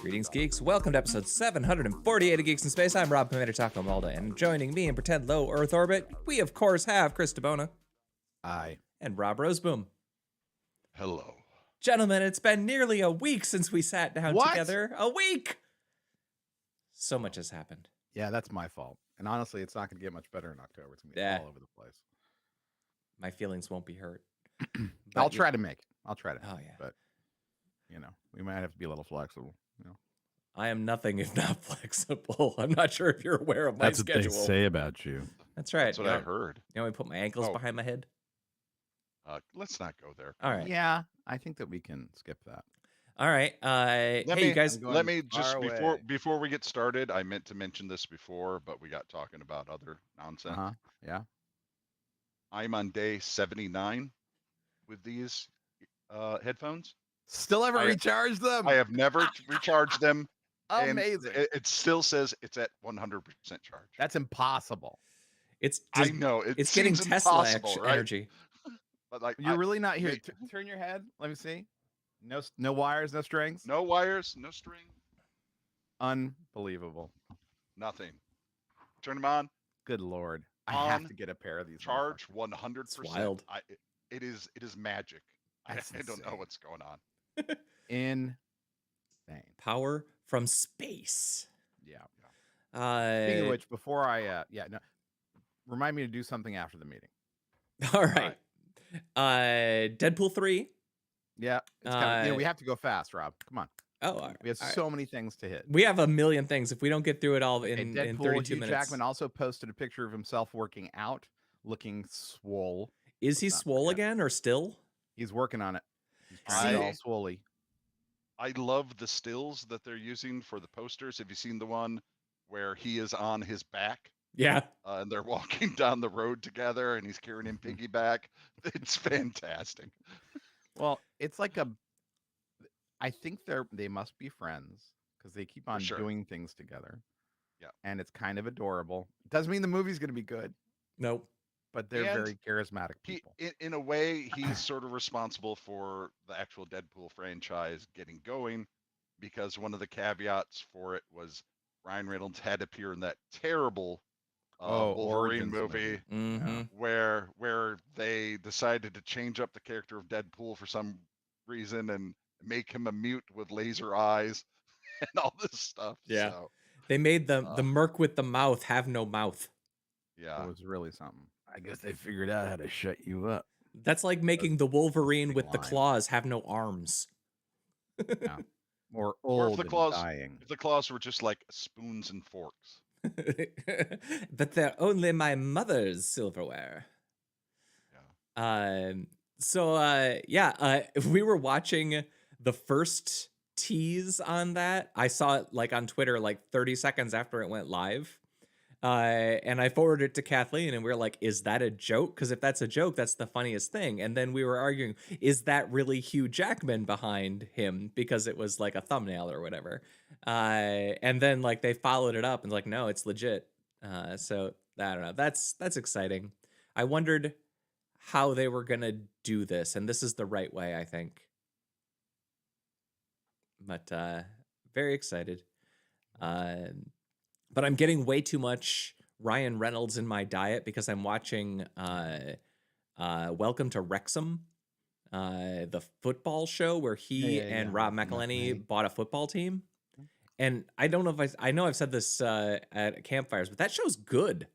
Greetings, geeks. Welcome to episode 748 of Geeks in Space. I'm Rob Commander Taco Malda, and joining me in pretend low Earth orbit, we of course have Chris DeBona. Aye. And Rob Roseboom. Hello. Gentlemen, it's been nearly a week since we sat down together. A week! So much has happened. Yeah, that's my fault. And honestly, it's not going to get much better in October. It's going to be all over the place. My feelings won't be hurt. I'll try to make it. Oh, yeah. But, we might have to be a little flexible. I am nothing if not flexible. I'm not sure if you're aware of my schedule. That's what they say about you. That's right. That's what I heard. You know, we put my ankles behind my head. Let's not go there. All right. Yeah, I think that we can skip that. All right. You guys. Let me just before we get started. I meant to mention this before, but we got talking about other nonsense. Yeah. I'm on day 79 with these headphones. Still haven't recharged them. I have never recharged them. Amazing. And it still says it's at 100% charge. That's impossible. I know it's getting Tesla right? energy. But like you're really not here. Turn your head. Let me see. No wires, no strings. No wires, no string. Unbelievable. Nothing. Turn them on. Good Lord. I have to get a pair of these. Charge 100%. It's wild. It is magic. I don't know what's going on. Insane. Power from space. Yeah. Speaking of which, before remind me to do something after the meeting. All right. Deadpool 3. Yeah. We have to go fast, Rob. Come on. Oh, all right. We have so many things to hit. We have a million things. If we don't get through it all in 32 Hugh minutes. Jackman also posted a picture of himself working out, looking swole. Is he swole again or still? He's working on it. He's trying to all swoly. I love the stills that they're using for the posters. Have you seen the one where he is on his back? Yeah. And they're walking down the road together and he's carrying him piggyback. It's fantastic. Well, it's like I think they must be friends because they keep on doing things together. Yeah. And it's kind of adorable. It doesn't mean the movie's going to be good. Nope. But they're very charismatic people. In a way, he's sort of responsible for the actual Deadpool franchise getting going because one of the caveats for it was Ryan Reynolds had to appear in that terrible Wolverine movie where they decided to change up the character of Deadpool for some reason and make him a mute with laser eyes and all this stuff. Yeah. So, they made the merc with the mouth have no mouth. Yeah. It was really something. I guess they figured out how to shut you up. That's like making the Wolverine with the claws have no arms. Yeah. Or old if the dying. If the claws were just like spoons and forks. But they're only my mother's silverware. Yeah. We were watching the first tease on that. I saw it like on Twitter like 30 seconds after it went live. And I forwarded it to Kathleen and we were like, is that a joke? Because if that's a joke, that's the funniest thing. And then we were arguing, is that really Hugh Jackman behind him? Because it was like a thumbnail or whatever. And then like they followed it up and like, no, it's legit. So I don't know. That's exciting. I wondered how they were going to do this. And this is the right way, I think. But very excited. But I'm getting way too much Ryan Reynolds in my diet because I'm watching Welcome to Wrexham, the football show where he and Rob McElhenney bought a football team. And I don't know if I know I've said this at campfires, but that show's good.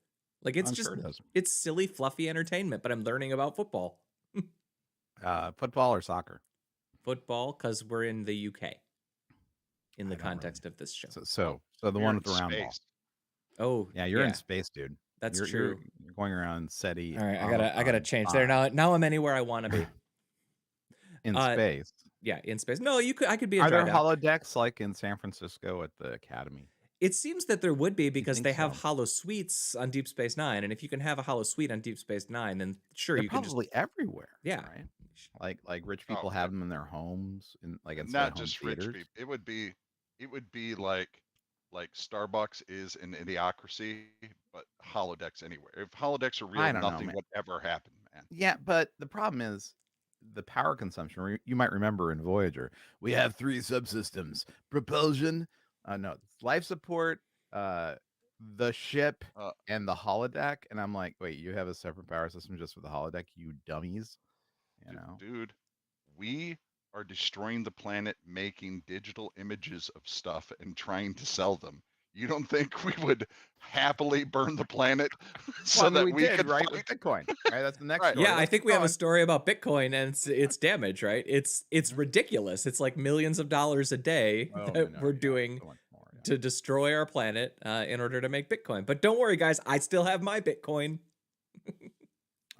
Like it's silly, fluffy entertainment, but I'm learning about football. Football or soccer? Football, because we're in the UK. In the context of this show. So the one with the round ball. Oh, yeah, you're in space, dude. That's true. You're going around SETI. All right, I gotta change there. Now I'm anywhere I want to be. In space. Yeah, in space. No, I could be. Are there holodecks like in San Francisco at the Academy? It seems that there would be because they have hollow suites on Deep Space Nine, and if you can have a hollow suite on Deep Space Nine, then sure you can probably everywhere. Yeah, right. Like rich people have them in their homes, in like not just rich people. It would be like Starbucks is in Idiocracy, but holodecks anywhere. If holodecks are real, nothing would ever happen, man. Yeah, but the problem is the power consumption. You might remember in Voyager, we have 3 subsystems: propulsion, no, life support, the ship, and the holodeck. And I'm like, wait, you have a separate power system just for the holodeck, you dummies? You know, dude, we are destroying the planet, making digital images of stuff and trying to sell them. You don't think we would happily burn the planet so that we did, could right, fight? with Bitcoin? Right, that's the next Right. story. Yeah, I Let's think keep we have a going. story about Bitcoin and its damage, right? It's ridiculous. It's like millions of dollars a day that we're doing so much more, yeah. to destroy our planet in order to make Bitcoin. But don't worry, guys, I still have my Bitcoin.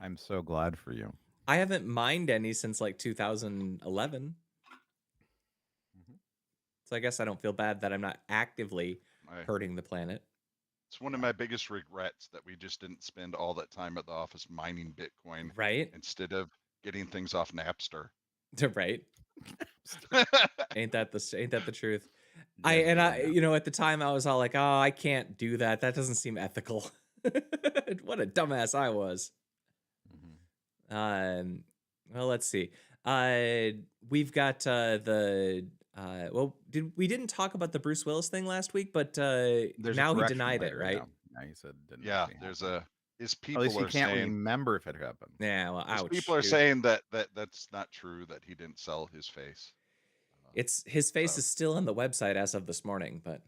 I'm so glad for you. I haven't mined any since like 2011. So I guess I don't feel bad that I'm not actively hurting the planet. It's one of my biggest regrets that we just didn't spend all that time at the office mining Bitcoin, right? Instead of getting things off Napster. Right. Ain't that the truth? I at the time I was all like, oh, I can't do that. That doesn't seem ethical. What a dumbass I was. Well, let's see. We've got we didn't talk about the Bruce Willis thing last week, but now he denied it, right? Now he said didn't. Yeah, his people at least he are can't saying, remember if it happened. Yeah, well, ouch. People are saying that's not true, that he didn't sell his face. His face is still on the website as of this morning, but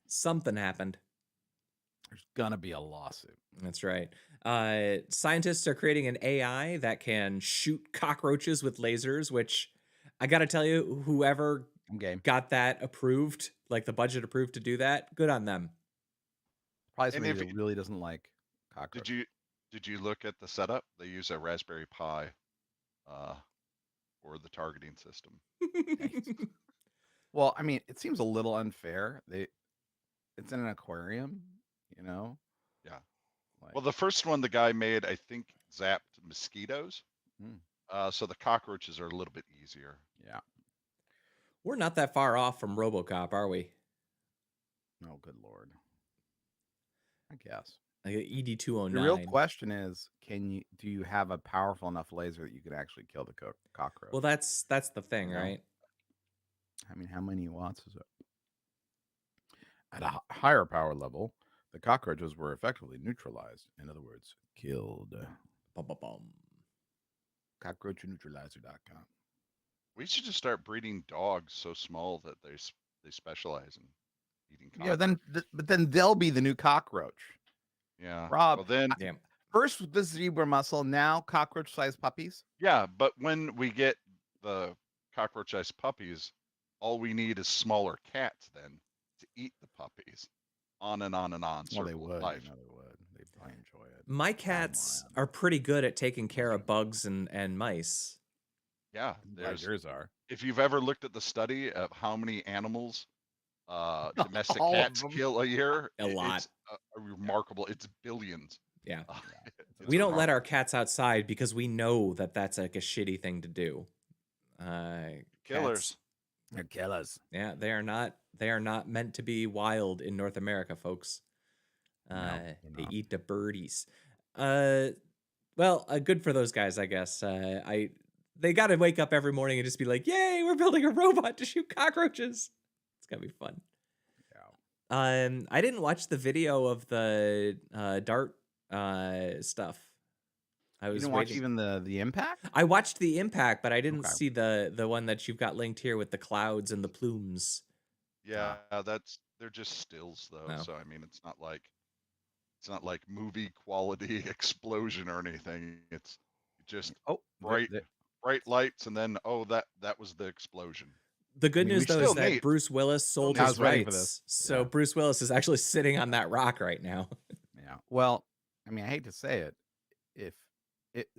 something happened. There's gonna be a lawsuit. That's right. Scientists are creating an AI that can shoot cockroaches with lasers, which I gotta tell you, whoever got that approved, like the budget approved to do that, good on them. Probably somebody that really doesn't like cockroaches. Did you look at the setup? They use a Raspberry Pi for the targeting system. Well, I mean, it seems a little unfair. It's in an aquarium, you know? Yeah. Well, the first one the guy made, I think, zapped mosquitoes. So the cockroaches are a little bit easier. Yeah. We're not that far off from RoboCop, are we? Oh, good Lord. I guess. Like ED209. The real question is, do you have a powerful enough laser that you can actually kill the cockroach? Well, that's the thing, right? I mean, how many watts is it? At a higher power level, the cockroaches were effectively neutralized. In other words, killed. Cockroachneutralizer.com. We should just start breeding dogs so small that they specialize in eating cockroach. Yeah, but then they'll be the new cockroach. Yeah. Rob, well, then first with the zebra mussel, now cockroach-sized puppies. Yeah, but when we get the cockroach-sized puppies, all we need is smaller cats then to eat the puppies. On and on and on. Well, they would. Life. They would. They'd probably enjoy it. My cats are pretty good at taking care of bugs and mice. Yeah, yours are. If you've ever looked at the study of how many animals domestic cats kill a year, a lot. It's remarkable. It's billions. Yeah. We don't let our cats outside because we know that that's like a shitty thing to do. Killers. They're killers. Yeah, they are not meant to be wild in North America, folks. They eat the birdies. Well, good for those guys, I guess. They got to wake up every morning and just be like, "Yay, we're building a robot to shoot cockroaches." It's gonna be fun. Yeah. I didn't watch the video of the dart stuff. I was watch even the impact. I watched the impact, but I didn't see the one that you've got linked here with the clouds and the plumes. Yeah, they're just stills though. So I mean, it's not like movie quality explosion or anything. It's just bright lights, and then that was the explosion. The good news though is that Bruce Willis sold his rights, so Bruce Willis is actually sitting on that rock right now. Yeah. Well, I mean, I hate to say it,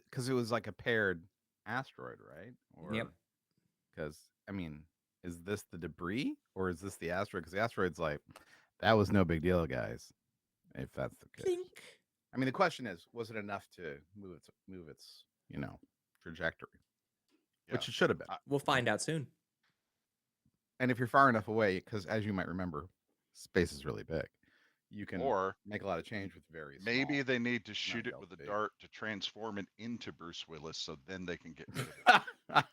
because it was like a paired asteroid, right? Yep. Because I mean, is this the debris or is this the asteroid? Because the asteroid's like, that was no big deal, guys. If that's the case. I mean, the question is, was it enough to move its trajectory? Yeah. Which it should have been. We'll find out soon. And if you're far enough away, because as you might remember, space is really big. you can Or make a lot of change with very maybe small. they need to shoot it built with a big. dart to transform it into Bruce Willis, so then they can get rid of it.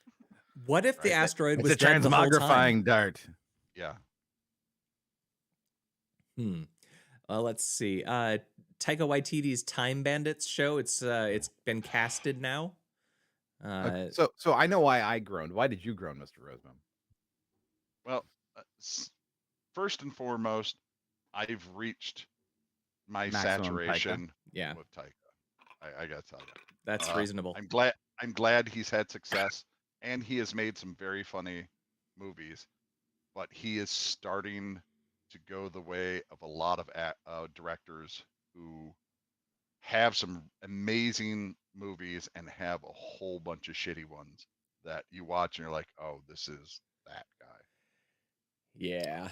What if the Right. asteroid It's was a dead the whole time? transmogrifying dart. Yeah. Let's see. Taika Waititi's Time Bandits show. It's been casted now. So I know why I groaned. Why did you groan, Mr. Rosebaum? Well, first and foremost, I've reached my Maximum Taika. saturation Yeah, with Taika. I gotta tell you, that's reasonable. I'm glad he's had success, and he has made some very funny movies. But he is starting to go the way of a lot of directors who have some amazing movies and have a whole bunch of shitty ones that you watch and you're like, oh, this is that guy. Yeah.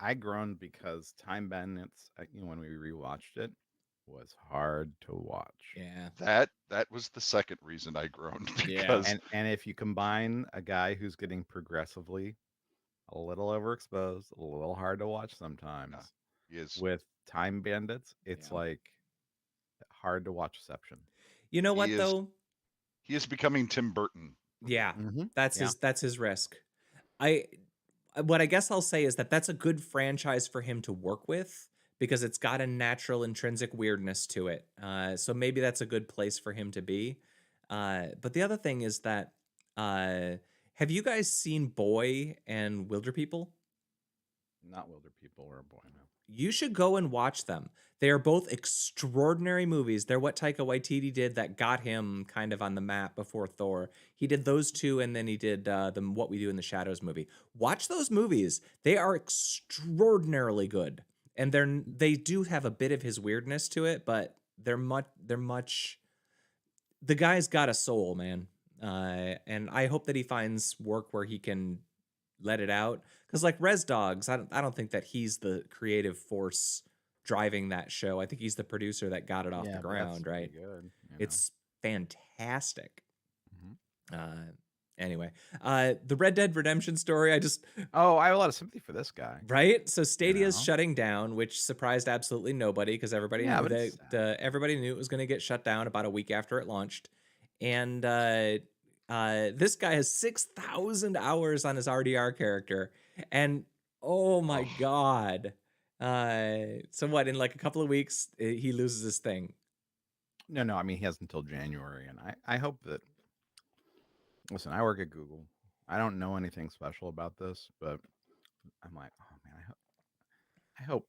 I groaned because Time Bandits, when we rewatched it, was hard to watch. Yeah. That was the second reason I groaned, Yeah. because And if you combine a guy who's getting progressively a little overexposed, a little hard to watch sometimes, he is with Time Bandits, it's Yeah. like hard to watch Inception. You know what He is- though? he is becoming Tim Burton. Yeah. Mhm. That's Yeah. his risk. What I guess I'll say is that that's a good franchise for him to work with because it's got a natural intrinsic weirdness to it. So maybe that's a good place for him to be. But the other thing is that have you guys seen Boy and Wilder People? Not Wilder People or Boy No. You should go and watch them. They are both extraordinary movies. They're what Taika Waititi did that got him kind of on the map before Thor. He did those two, and then he did the What We Do in the Shadows movie. Watch those movies. They are extraordinarily good, and they do have a bit of his weirdness to it, but they're much. The guy's got a soul, man, and I hope that he finds work where he can let it out. Because like Res Dogs, I don't think that he's the creative force driving that show. I think he's the producer that got it off the but that's ground, pretty right? Good, It's fantastic. Mhm. Anyway, the Red Dead Redemption story, I have a lot of sympathy for this guy. right? So Stadia's know? shutting down, which surprised absolutely nobody because everybody Yeah, knew but it's everybody knew it was going to get shut down about a week after it launched. And this guy has 6,000 hours on his RDR character, and oh my god! So what? In like a couple of weeks, he loses his thing. No. I mean, he has until January, and I hope that. Listen, I work at Google. I don't know anything special about this, but I'm like, oh man, I hope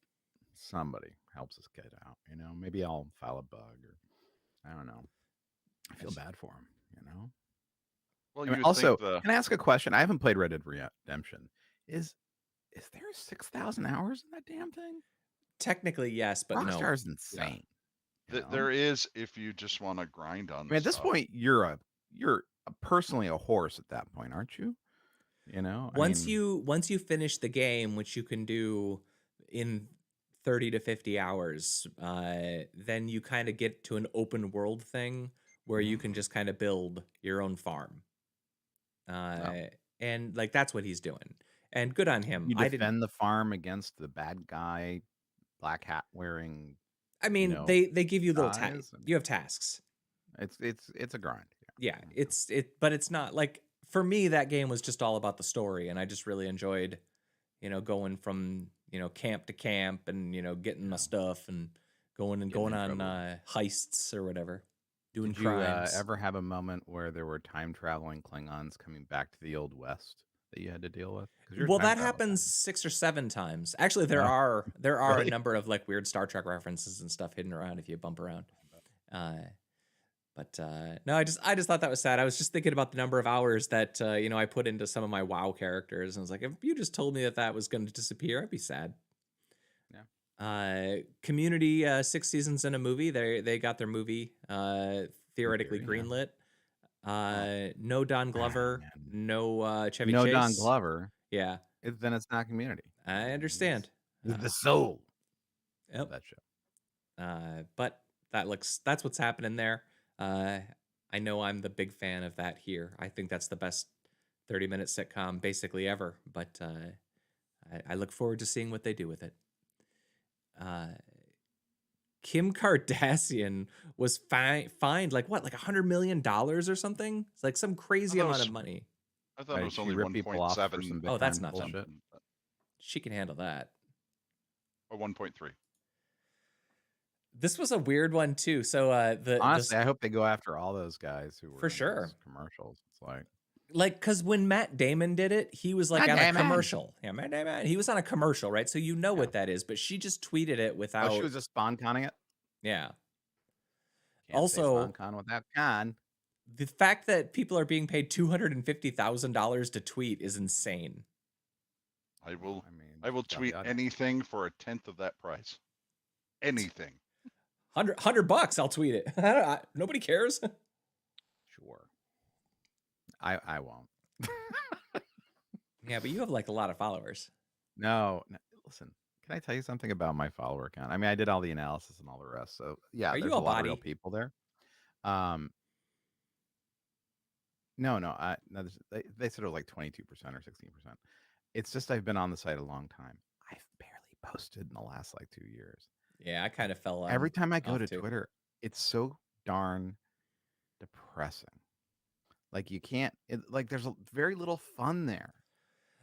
somebody helps this kid out. Maybe I'll file a bug, or I don't know. I feel bad for him. Well, I mean, you also, think can I ask a question? I haven't played Red Dead Redemption. Is there 6,000 hours in that damn thing? Technically, yes, but no. Rockstar's insane. there is, if you just want to grind on. I mean, at this point, you're personally a horse at that point, aren't you? Once you finish the game, which you can do in 30 to 50 hours, then you kind of get to an open world thing where you can just kind of build your own farm. And like that's what he's doing. And good on him. You defend the farm against the bad guy, black hat wearing. I mean, they give you little tasks. You have tasks. It's a grind. Yeah, but it's not like, for me, that game was just all about the story, and I just really enjoyed, going from camp to camp, and getting my stuff and going on heists or whatever, doing crimes. Did you ever have a moment where there were time traveling Klingons coming back to the Old West that you had to deal with? Well, that happens 6 or 7 times. Actually, there are Really? a number of like weird Star Trek references and stuff hidden around if you bump around. But no, I just thought that was sad. I was just thinking about the number of hours that I put into some of my WoW characters, and I was like, if you just told me that was going to disappear, I'd be sad. Yeah. Community, 6 seasons in a movie. They got their movie theoretically greenlit. No Don Glover, no Chevy Chase. No Don Glover. Yeah. Then it's not Community. I understand. The soul. Yep. That show. But that's what's happening there. I know I'm the big fan of that here. I think that's the best 30-minute sitcom basically ever. But I look forward to seeing what they do with it. Kim Kardashian was fined like what, like $100 million or something? It's like some crazy thought it amount was- of money. I thought it was She only ripped people off for 1.7 some Oh, that's Bitcoin not bullshit. something, She can handle that. or 1.3. This was a weird one too. So Honestly, I hope they go after all those guys who were For in sure. those commercials. It's like because when Matt Damon did it, he was like Matt on a Damon. commercial. Yeah, Matt Damon. He was on a commercial, right? So you know what that is. But she just tweeted it without. oh, she was just spawn conning it. Yeah. Can't say Also, spawn con without con. the fact that people are being paid $250,000 to tweet is insane. I will it's tweet got- anything for a tenth of that price. Anything. $100, I'll tweet it. Nobody cares. Sure. I won't. Yeah, but you have like a lot of followers. No, listen. Can I tell you something about my follower count? I mean, I did all the analysis and all the rest. So yeah, Are there's you a a lot of real body? people there. No, they said it was like 22% or 16%. It's just I've been on the site a long time. I've barely posted in the last like 2 years. Yeah, I kind of fell on. Every time I go to too. Twitter, it's so darn depressing. Like you can't. Like there's very little fun there.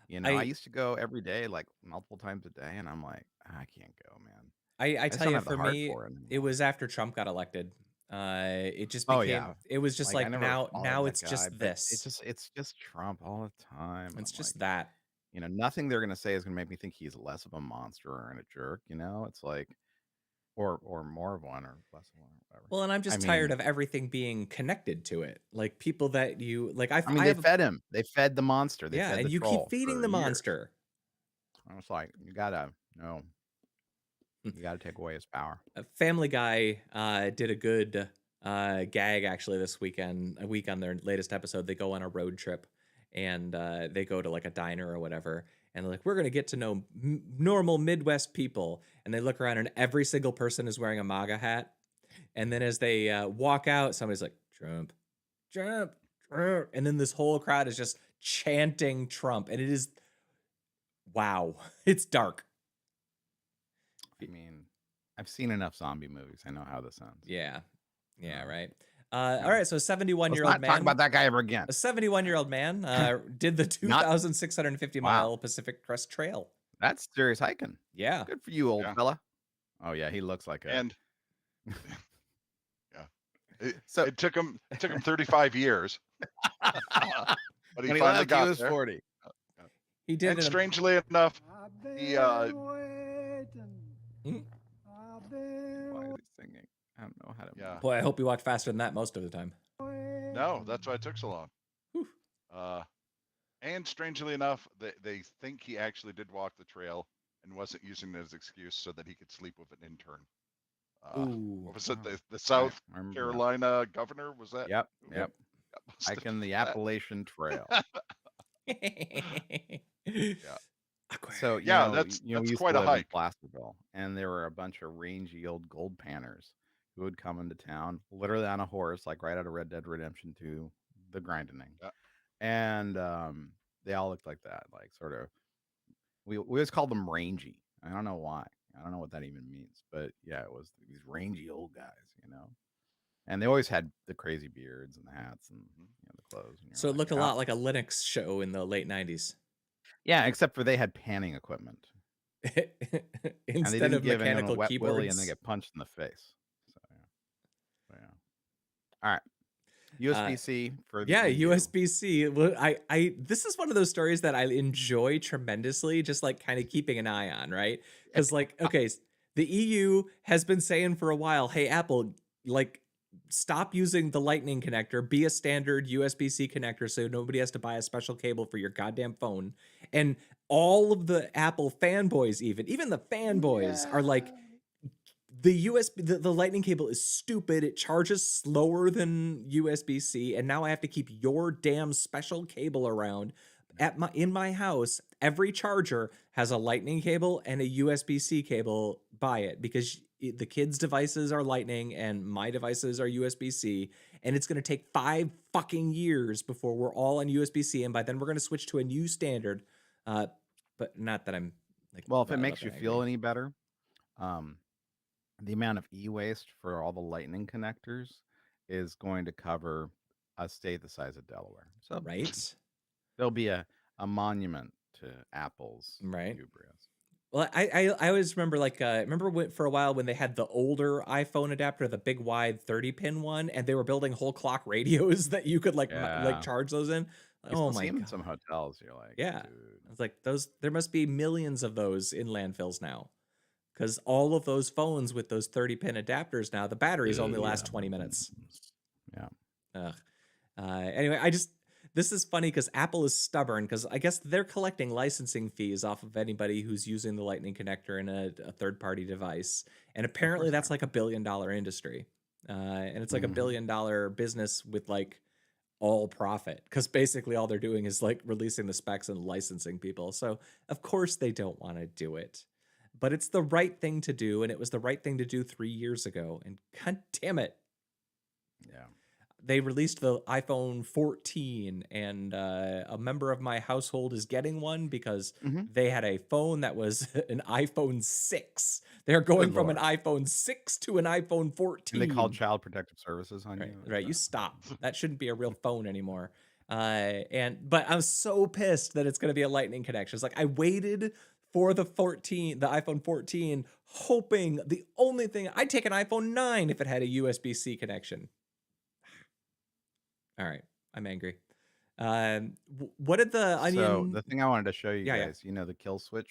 You know, I used to go every day, like multiple times a day, and I'm like, I can't go, man. I just tell don't you, have the for heart me, for it it was after Trump got elected. It just Oh, became. yeah. It was just I like never now followed that it's guy, just but this. It's just Trump all the time. It's I'm just like, that. you know, nothing they're gonna say is gonna make me think he's less of a monster and a jerk. You know, it's like, or more of one or less of one or whatever. Well, and I'm just tired of everything being connected to it. Like people that you like. I mean, they fed him. They fed the monster. They yeah, fed and the you troll keep feeding for the years. monster. I was like, you gotta take away his power. Family Guy did a good gag actually this weekend. A week on their latest episode, they go on a road trip and they go to like a diner or whatever. And they're like, we're going to get to know normal Midwest people. And they look around and every single person is wearing a MAGA hat. And then as they walk out, somebody's like, Trump, Trump, Trump. And then this whole crowd is just chanting Trump. And it is, wow, it's dark. I mean, I've seen enough zombie movies. I know how this ends. Yeah. Yeah, right. All right, so a 71-year-old man. Talk about that guy ever again. A 71-year-old man did the 2,650-mile Pacific Crest Trail. That's serious hiking. Yeah. Good for you, old fella. Oh yeah, he looks like a. And yeah, it took him 35 years, but he finally got he was there. 40. He did. And strangely enough, he Why is he singing? I don't know how to. Yeah. Boy, I hope you walked faster than that most of the time. No, that's why it took so long. And strangely enough, they think he actually did walk the trail and wasn't using it as an excuse so that he could sleep with an intern. What was it? The South Carolina governor? Was that? Yep. Hiking the Appalachian Trail. Yeah. So yeah, that's we used quite to a live in hike. Placerville, and there were a bunch of rangy old gold panners who would come into town, literally on a horse, like right out of Red Dead Redemption 2, the grinding. Yeah. And they all looked like that, like sort of. We always called them rangy. I don't know why. I don't know what that even means, but yeah, it was these rangy old guys, you know. And they always had the crazy beards and the hats and the clothes. And So it looked a lot like a Linux show in the late 90s. Yeah, except for they had panning equipment. Instead of mechanical a wet keyboards. willy and they get punched in the face. So yeah. All right. USBC for the EU. USB-C. Well, I this is one of those stories that I enjoy tremendously, just like kind of keeping an eye on, right? Because like, okay, the EU has been saying for a while, hey, Apple, like, stop using the lightning connector, be a standard USB-C connector so nobody has to buy a special cable for your goddamn phone. And all of the Apple fanboys, even the fanboys are like, the lightning cable is stupid. It charges slower than USB-C, and now I have to keep your damn special cable around. In my house, every charger has a lightning cable and a USB-C cable by it because the kids' devices are lightning and my devices are USB-C, and it's going to take 5 fucking years before we're all on USB-C, and by then we're going to switch to a new standard. But not that I'm like. Well, if it makes you feel any better, the amount of e-waste for all the lightning connectors is going to cover a state the size of Delaware. So Right. there'll be a monument to Apple's Right. hubris. Well, I always remember for a while when they had the older iPhone adapter, the big wide 30-pin one, and they were building whole clock radios that you could like Yeah. charge those in. You Oh still see my them in some god. hotels. You're like, Yeah. dude. I was like, there must be millions of those in landfills now. Because all of those phones with those 30-pin adapters now, the batteries only last 20 minutes. Yeah. Ugh. Anyway, this is funny because Apple is stubborn because I guess they're collecting licensing fees off of anybody who's using the Lightning connector in a third-party device. And apparently that's like $1 billion industry. And it's like $1 billion business with like all profit because basically all they're doing is like releasing the specs and licensing people. So of course they don't want to do it. But it's the right thing to do, and it was the right thing to do 3 years ago. And god damn it. Yeah. They released the iPhone 14, and a member of my household is getting one because they had a phone that was an iPhone 6. They're going from an iPhone 6 to an iPhone 14. And they called Child Protective Services on you. Right, you stop. That shouldn't be a real phone anymore. But I'm so pissed that it's going to be a Lightning connection. It's like I waited for the iPhone 14, hoping the only thing I'd take an iPhone 9 if it had a USB-C connection. All right, I'm angry. What did the Onion? So the thing I wanted to show you guys, you know, the Kill Switch,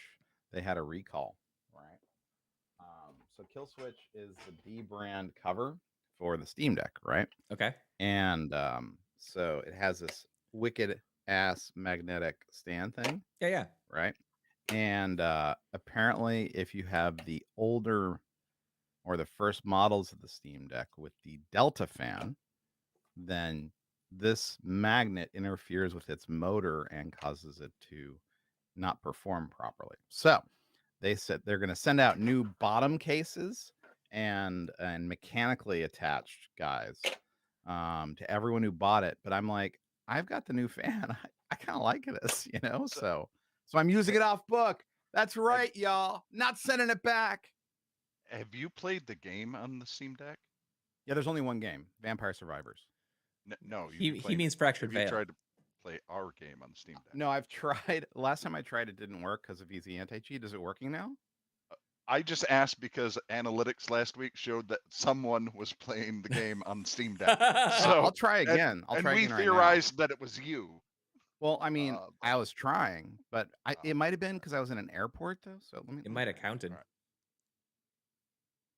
they had a recall, right? So Kill Switch is the B brand cover for the Steam Deck, right? Okay. And so it has this wicked ass magnetic stand thing. Yeah. Right. And apparently, if you have the older or the first models of the Steam Deck with the Delta fan, then this magnet interferes with its motor and causes it to not perform properly. So they said they're going to send out new bottom cases and mechanically attached guys to everyone who bought it. But I'm like, I've got the new fan. I kind of like this, you know? So I'm using it off book. That's right, y'all. Not sending it back. Have you played the game on the Steam Deck? Yeah, there's only one game, Vampire Survivors. No, he means Fractured Veil. You tried to play our game on the Steam Deck? No, I've tried. Last time I tried, it didn't work because of Easy Anti-Cheat. Is it working now? I just asked because analytics last week showed that someone was playing the game on Steam Deck. So I'll try again. And we theorized that it was you. Well, I mean, I was trying, but it might have been because I was in an airport, though. So it might have counted. Right.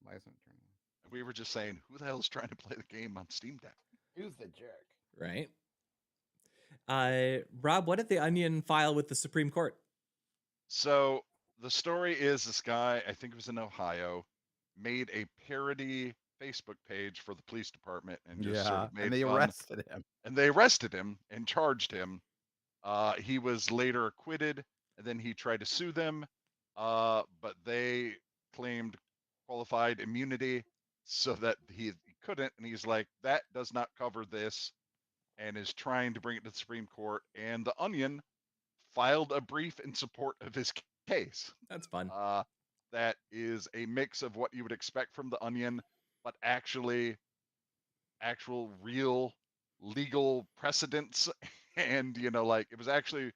Why isn't it turning? We were just saying, who the hell is trying to play the game on Steam Deck? Who's the jerk? Right. Rob, what did the Onion file with the Supreme Court? So the story is this guy, I think it was in Ohio, made a parody Facebook page for the police department and just sort of made and they fun. arrested him. And they arrested him and charged him. He was later acquitted, and then he tried to sue them, but they claimed qualified immunity so that he couldn't. And he's like, that does not cover this, and is trying to bring it to the Supreme Court. And the Onion filed a brief in support of his case. That's fun. That is a mix of what you would expect from the Onion, but actual real legal precedents. And, you know, like it was actually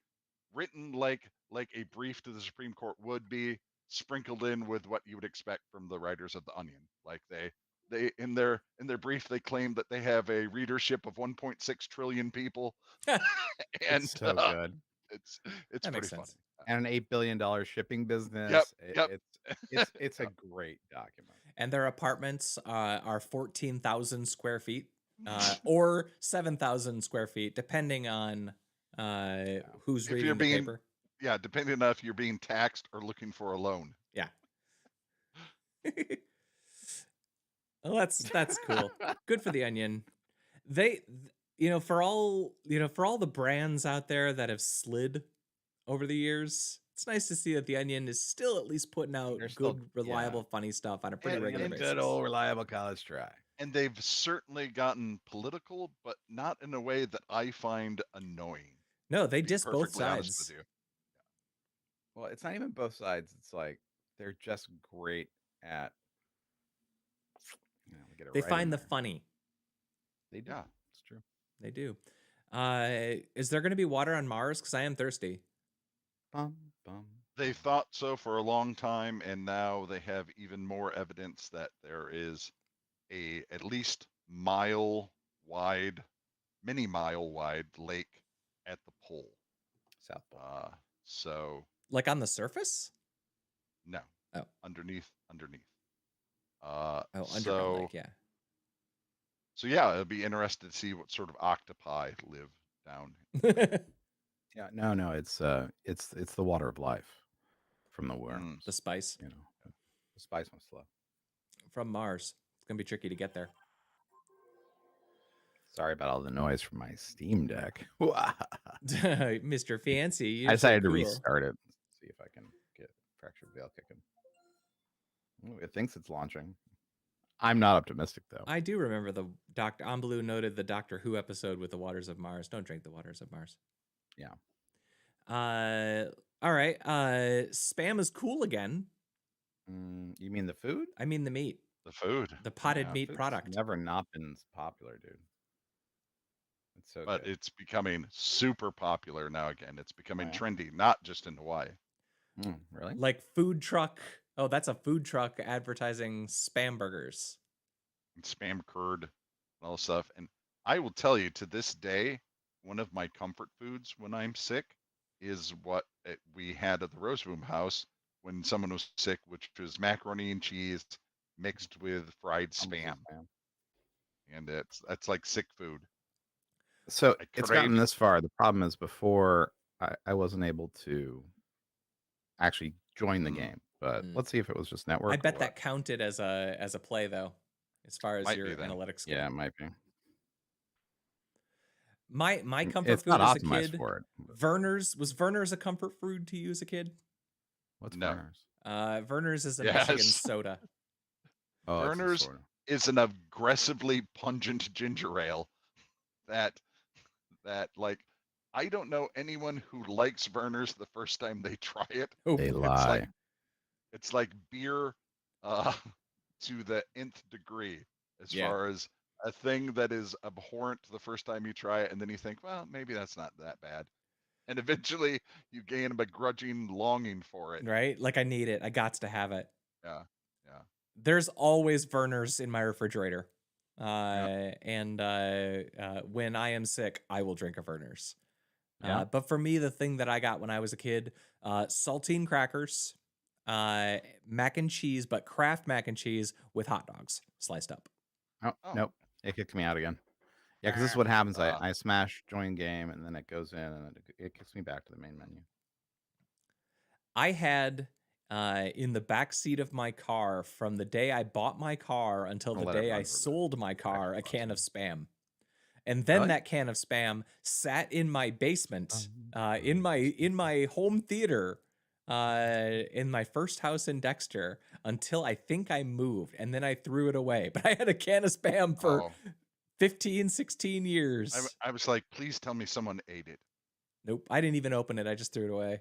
written like a brief to the Supreme Court would be, sprinkled in with what you would expect from the writers of the Onion. Like they in their brief, they claim that they have a readership of 1.6 trillion people. And it's so good. It's pretty funny. And an $8 billion shipping business. Yep. It's a great document. And their apartments are 14,000 square feet or 7,000 square feet, depending on who's reading the paper. Yeah, depending on if you're being taxed or looking for a loan. Yeah. Well, that's cool. Good for the Onion. They, for all the brands out there that have slid over the years, it's nice to see that the Onion is still at least putting out good, reliable, funny stuff on a pretty regular basis. Good old reliable college try. And they've certainly gotten political, but not in a way that I find annoying. No, they diss both sides. Well, it's not even both sides. It's like they're just great at. We get it They right in find the there. funny. They do. Yeah. It's true. They do. Is there going to be water on Mars? Because I am thirsty. Bum, bum. They thought so for a long time, and now they have even more evidence that there is a at least mile wide, many mile wide lake at the pole. South Pole. So Like on the surface? no. Oh. Underneath. Underground lake, yeah. So yeah, it'll be interesting to see what sort of octopi live down. Yeah, no, it's the water of life from the worms. The spice. The spice must flow. From Mars. It's going to be tricky to get there. Sorry about all the noise from my Steam Deck. Mr. Fancy. I decided so to cool. restart it. See if I can get Fractured Veil kicking. It thinks it's launching. I'm not optimistic, though. I do remember the Dr. Amblou noted the Doctor Who episode with the waters of Mars. Don't drink the waters of Mars. Yeah. All right. Spam is cool again. You mean the food? I mean the meat. The food. The potted meat food's product. Never not been popular, dude. It's so But good. it's becoming super popular now again. It's becoming Oh, yeah? trendy, not just in Hawaii. Really? Like food truck. Oh, that's a food truck advertising spam burgers. And spam curd and all this stuff. And I will tell you, to this day, one of my comfort foods when I'm sick is what we had at the Roseboom house when someone was sick, which was macaroni and cheese mixed with fried spam. And it's like sick food. So it's gotten this far. The problem is before I wasn't able to actually join the game, but let's see if it was just network. I bet that counted as a play though, as far as your analytics go. Yeah, it might be. My comfort it's food not as a optimized kid. for it. Werner's a comfort food to you as a kid? What's Werner's? Werner's is a Michigan soda. Oh, Werner's is an aggressively pungent ginger ale that like, I don't know anyone who likes Werner's the first time they try it. They lie. It's like beer to the nth degree as far as a thing that is abhorrent the first time you try it, and then you think, well, maybe that's not that bad. And eventually you gain a begrudging longing for it. Right? Like, I need it. I gots to have it. Yeah. There's always Werner's in my refrigerator. And when I am sick, I will drink a Werner's. But for me, the thing that I got when I was a kid, saltine crackers, mac and cheese, but Kraft mac and cheese with hot dogs sliced up. Oh, nope. It kicked me out again. Yeah, because this is what happens. I smash join game, and then it goes in, and it kicks me back to the main menu. I had in the back seat of my car from the day I bought my car until the day I sold my car a can of Spam. And then that can of Spam sat in my basement, in my home theater, in my first house in Dexter until I think I moved, and then I threw it away. But I had a can of Spam for 15, 16 years. I was like, please tell me someone ate it. Nope, I didn't even open it. I just threw it away.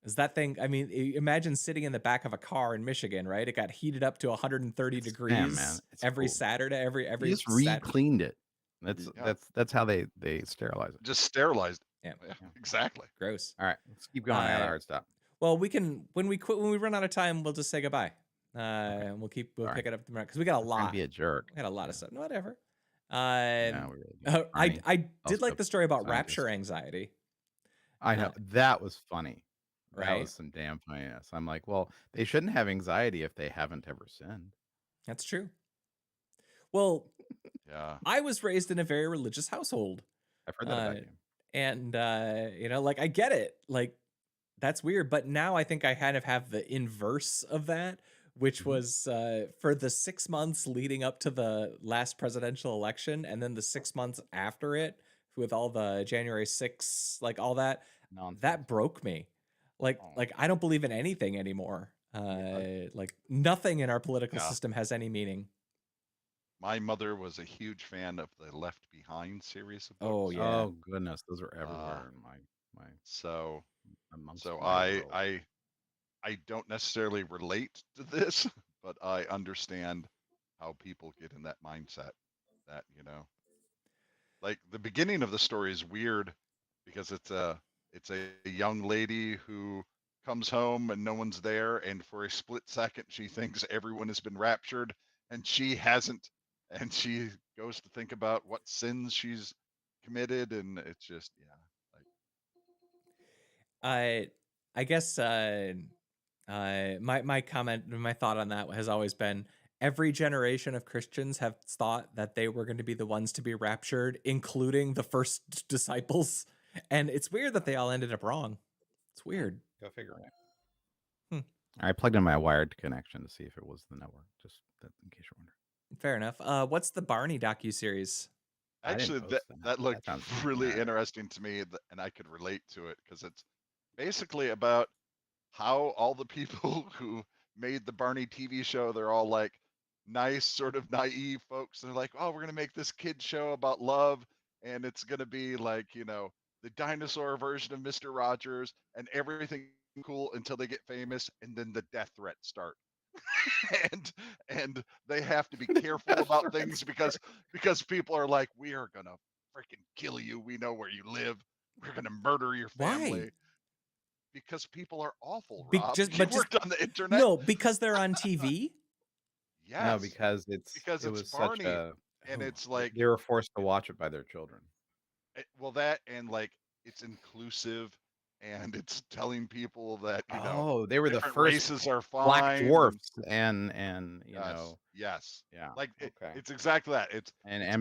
Is that thing? I mean, imagine sitting in the back of a car in Michigan, right? It got heated up to 130 degrees every Saturday. Every you just re-cleaned it. That's how they sterilize it. Just sterilized. Yeah, exactly. Gross. All right, let's keep going. I got a hard stop. Well, we can when we run out of time, we'll just say goodbye. And we'll pick it up because we got a lot. Don't be a jerk. We got a lot of stuff. Whatever. No, we really do. I did like the story about rapture anxiety. I know that was funny. Right? That was some damn funniness. I'm like, well, they shouldn't have anxiety if they haven't ever sinned. That's true. Well, yeah, I was raised in a very religious household. I've heard that about you. And like, I get it. Like, that's weird. But now I think I kind of have the inverse of that, which was for the 6 months leading up to the last presidential election, and then the 6 months after it, with all the January 6th, like all that, that broke me. Like I don't believe in anything anymore. Like nothing in our political system has any meaning. My mother was a huge fan of the Left Behind series of books. Oh yeah. Oh goodness, those are everywhere in my. So amongst so my I I don't necessarily relate to this, but I understand how people get in that mindset that, like the beginning of the story is weird because it's a young lady who comes home and no one's there, and for a split second she thinks everyone has been raptured and she hasn't, and she goes to think about what sins she's committed, and it's just like I guess my comment, my thought on that has always been every generation of Christians have thought that they were going to be the ones to be raptured, including the first disciples. And it's weird that they all ended up wrong. It's weird. Go figure it. Hmm. I plugged in my wired connection to see if it was the network, just in case you're wondering. Fair enough. What's the Barney docuseries? actually that looked sounds really familiar. interesting to me, and I could relate to it because it's basically about how all the people who made the Barney TV show, they're all like nice, sort of naive folks. They're like, oh, we're going to make this kid show about love, and it's going to be like, the dinosaur version of Mr. Rogers, and everything cool until they get famous, and then the death threats start. and they have to be careful about things because people are like, we are going to freaking kill you. We know where you live. We're going to murder your family. Why? Because people are awful, Rob. You But worked on the internet. No, because they're on TV. Yes. No, because it it's was Barney, such a. and it's like they were forced to watch it by their children. well, that and like it's inclusive, and it's telling people that they were the different first races are fine. black dwarfs, and you yes, know, yes, yeah, like okay. it's exactly that. It's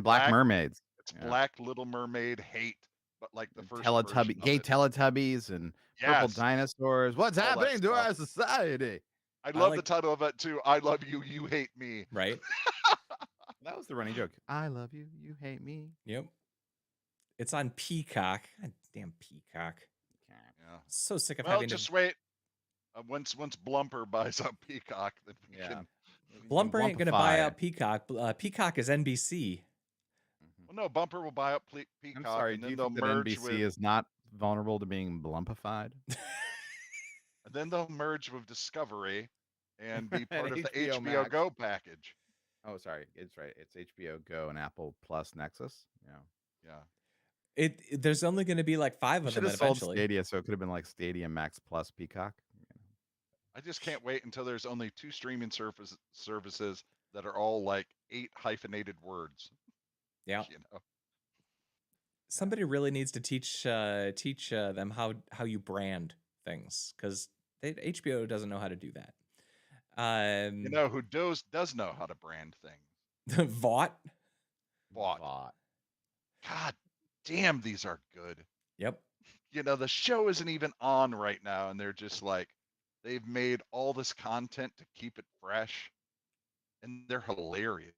black mermaids. It's black Little Mermaid hate, but like the first gay Teletubbies and purple dinosaurs. What's all happening to our society? I love the title of it too. I love you, you hate me. Right. That was the running joke. I love you, you hate me. Yep. It's on Peacock. God damn Peacock. Yeah. So sick of well, having just to... wait. Once Blumper buys up Peacock, then we can. Blumper ain't gonna buy out Peacock. Peacock is NBC. Well, no, Bumper will buy up Peacock. I'm sorry, and do then you they'll think that merge NBC with, is not vulnerable to being blumpified? and then they'll merge with Discovery and be part of the HBO HBO Max. Go package. Oh, sorry, it's right. It's HBO Go and Apple Plus Nexus. Yeah. There's only going to be like 5 of them eventually. Sold Stadia, so it could have been like Stadia Max Plus Peacock. I just can't wait until there's only 2 streaming services that are all like 8 hyphenated words. Yeah. Somebody really needs to teach them how you brand things, because HBO doesn't know how to do that. You know who does know how to brand things? Vaught. God damn, these are good. Yep. The show isn't even on right now, and they're just like, they've made all this content to keep it fresh, and they're hilarious.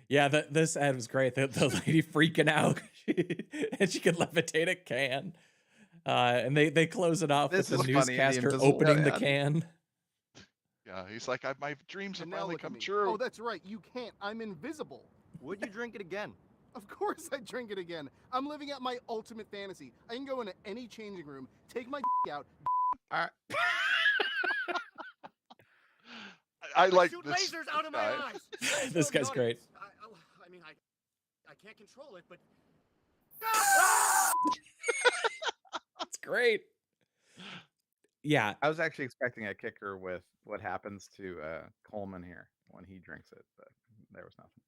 Yeah, this ad was great. The lady freaking out, and she can levitate a can. And they close it off with the newscaster opening the can. Yeah, he's like, my dreams have And now finally look at come me. true. Oh, that's right. You can't. I'm invisible. Would you drink it again? Of course I drink it again. I'm living out my ultimate fantasy. I can go into any changing room, take my out. I like shoot this lasers out of my guy. eyes. This guy's great. I mean, I can't control it, but It's great. Yeah, I was actually expecting a kicker with what happens to Coleman here when he drinks it, but there was nothing.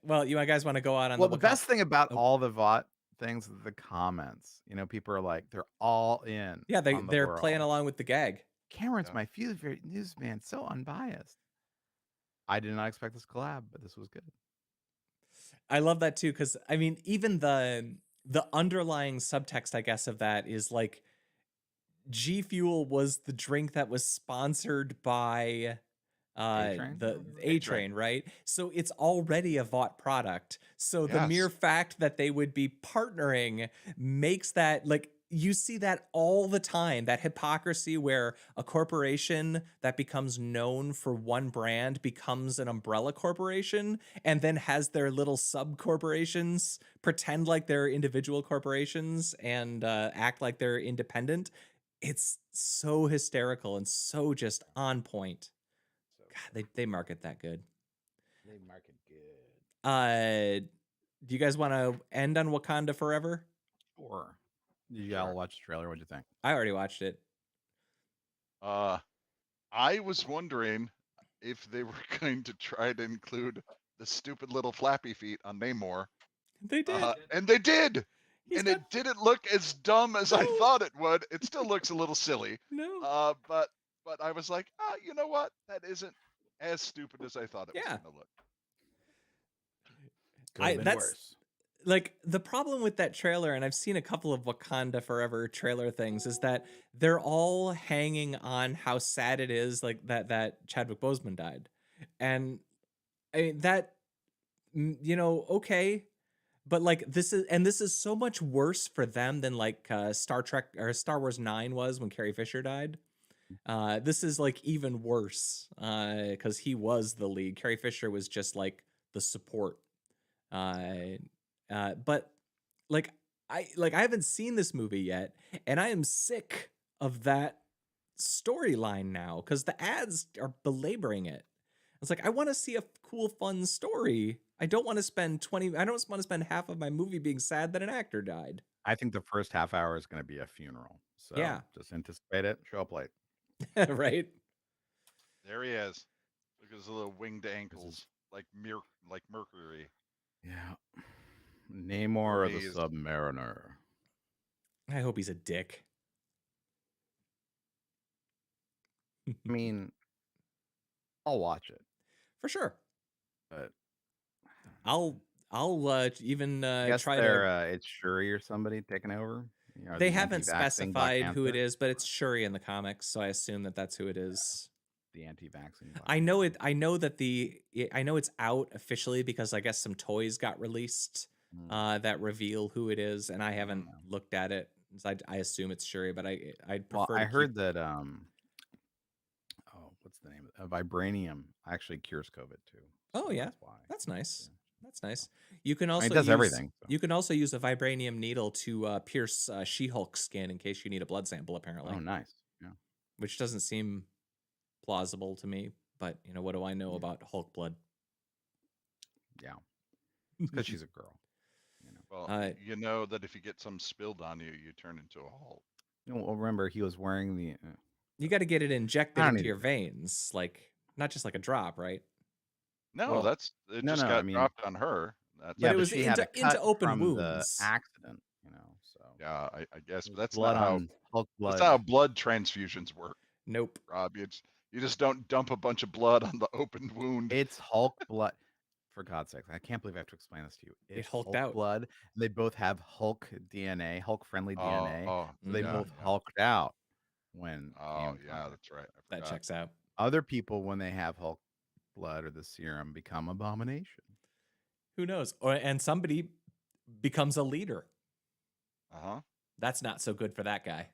Well, you guys want to go out on the best thing about all the Vaught things is the comments. People are like, they're all in. Yeah, they're playing along with the gag. Cameron's my favorite newsman, so unbiased. I did not expect this collab, but this was good. I love that too, because I mean, even the underlying subtext, I guess, of that is like, G Fuel was the drink that was sponsored by the A-Train, right? So it's already a Vaught product. So the mere fact that they would be partnering makes that, like, you see that all the time, that hypocrisy where a corporation that becomes known for one brand becomes an umbrella corporation and then has their little sub corporations pretend like they're individual corporations and act like they're independent. It's so hysterical and so just on point. God, they market that good. They market good. Do you guys want to end on Wakanda Forever? Sure. Did you all watch the trailer? What'd you think? I already watched it. I was wondering if they were going to try to include the stupid little flappy feet on Namor. They did. And they did. He's and not- it didn't look as dumb as I thought it would. It still looks a little silly. No. But I was like, you know what? That isn't as stupid as I thought it was Yeah. going to look. That's worse. like the problem with that trailer, and I've seen a couple of Wakanda Forever trailer things, is that they're all hanging on how sad it is, like that Chadwick Boseman died, and I mean that, okay, but like this is so much worse for them than like Star Trek or Star Wars 9 was when Carrie Fisher died. This is like even worse because he was the lead. Carrie Fisher was just like the support. But like I haven't seen this movie yet, and I am sick of that storyline now because the ads are belaboring it. It's like I want to see a cool, fun story. I don't want to spend half of my movie being sad that an actor died. I think the first half hour is going to be a funeral. So Yeah. just anticipate it. Show up late. Right? There he is. Look at his little winged ankles, like Mercury. Yeah. Namor the Crazy. Submariner. I hope he's a dick. I mean, I'll watch it, For sure. but I'll even I guess try they're, to. it's Shuri or somebody taking over. You know, They the haven't anti-vaxxing Black specified who it Panther? is, but it's Shuri in the comics, so I assume that that's who it is. The anti-vaxxing. Black I know Panther. it. I know that I know it's out officially because I guess some toys got released that reveal who it is, and I haven't looked at it. So I assume it's Shuri, but I'd prefer. Well, I to heard that what's the name? Vibranium actually cures COVID too. Oh so yeah, that's why. that's nice. Yeah. That's nice. You can also it does use, everything. So. You can also use a vibranium needle to pierce She-Hulk's skin in case you need a blood sample. Apparently, Oh, nice. Yeah. which doesn't seem plausible to me. But what do I know about Hulk blood? Yeah. Because she's a girl. Well, you know that if you get some spilled on you, you turn into a Hulk. Well, remember he was wearing the. You got to get it injected I don't into need your to- veins, like not just like a drop, right? No, Well, it no, just no, got I mean- dropped on her. That's But it but was she had a into cut open from wounds. the accident. So yeah, I guess, but that's blood not how on Hulk blood. that's not how blood transfusions work, Nope. Rob. You just don't dump a bunch of blood on the open wound. It's Hulk blood. For God's sake, I can't believe I have to explain this to you. It's hulked Hulk out. blood. And they both have Hulk DNA, Hulk-friendly DNA. Oh, So they yeah, both yeah. hulked out when. Oh, came in yeah, contact. that's right. I That forgot. checks out. Other people, when they have Hulk blood or the serum, become abomination. Who knows? And somebody becomes a leader. Uh-huh. That's not so good for that guy.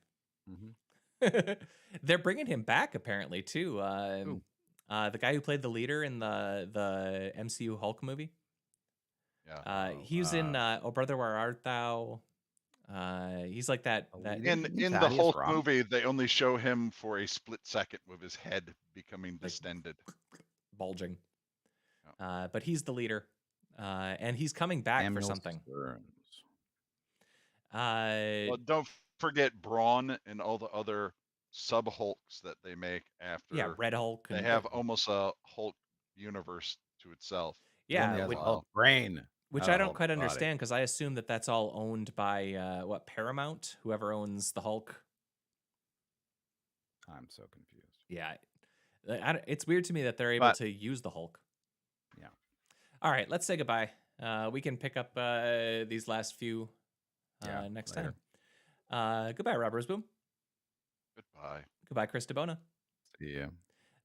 Mm-hmm. They're bringing him back apparently too. Who? The guy who played the leader in the MCU Hulk movie. Yeah. He was in Oh Brother Where Art Thou? He's like that. In the Thaddeus Hulk Ross? movie, they only show him for a split second with his head becoming distended. bulging. But he's the leader, and he's coming back Samuel for something. Stearns. Well, don't forget Brawn and all the other sub Hulks that they make after. Yeah, Red Hulk. They have almost a Hulk universe to itself. He only yeah, has which, a Hulk brain. which not a I don't Hulk quite body. understand because I assume that that's all owned by Paramount, whoever owns the Hulk. I'm so confused. Yeah, it's weird to me that they're able But- to use the Hulk. Yeah. All right, let's say goodbye. We can pick up these last few Yeah, next later. time. Goodbye, Rob Roseboom. Goodbye. Goodbye, Chris DeBona. See ya.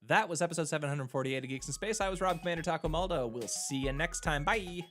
That was episode 748 of Geeks in Space. I was Rob Commander Taco Maldo. We'll see you next time. Bye.